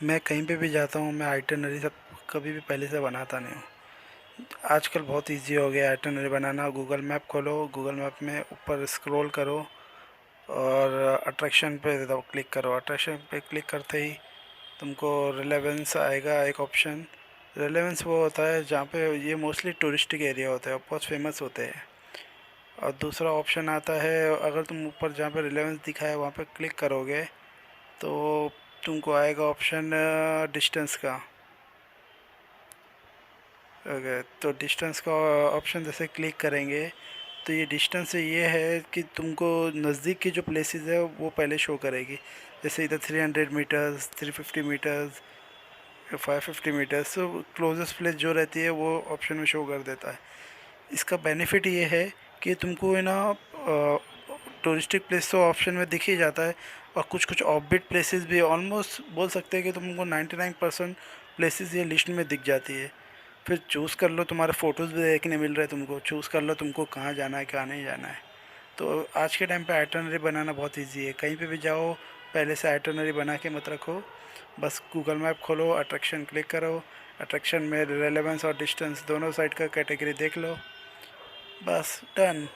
मैं कहीं पे भी जाता हूँ, मैं आइटिनरी सब कभी भी पहले से बनाता नहीं हूँ। आजकल बहुत इजी हो गया आइटिनरी बनाना। गूगल मैप खोलो, गूगल मैप में ऊपर स्क्रॉल करो और अट्रैक्शन पे दो, क्लिक करो। अट्रैक्शन पे क्लिक करते ही तुमको रिलेवेंस आएगा एक ऑप्शन। रिलेवेंस वो होता है जहाँ पे ये मोस्टली टूरिस्टिक एरिया होता है, बहुत फेमस होते हैं। और दूसरा ऑप्शन आता है, अगर तुम ऊपर जहाँ पे रिलेवेंस दिखा है वहाँ पे क्लिक करोगे तो तुमको आएगा ऑप्शन डिस्टेंस का। ओके, तो डिस्टेंस का ऑप्शन जैसे क्लिक करेंगे तो ये डिस्टेंस ये है कि तुमको नज़दीक की जो प्लेसेस है वो पहले शो करेगी। जैसे इधर 300 मीटर्स, 350 मीटर्स, 550 मीटर्स, तो क्लोजेस्ट प्लेस जो रहती है वो ऑप्शन में शो कर देता है। इसका बेनिफिट ये है कि तुमको है ना टूरिस्टिक प्लेस तो ऑप्शन में दिख ही जाता है, और कुछ कुछ ऑफबीट प्लेसेस भी ऑलमोस्ट बोल सकते हैं कि तुमको 99% प्लेसेस ये लिस्ट में दिख जाती है। फिर चूज़ कर लो, तुम्हारे फ़ोटोज़ भी देखने मिल रहे हैं तुमको, चूज़ कर लो तुमको कहाँ जाना है कहाँ नहीं जाना है। तो आज के टाइम पे आइटनरी बनाना बहुत इजी है। कहीं पे भी जाओ, पहले से आइटनरी बना के मत रखो। बस गूगल मैप खोलो, अट्रैक्शन क्लिक करो, अट्रैक्शन में रेलेवेंस और डिस्टेंस दोनों साइड का कैटेगरी देख लो, बस डन।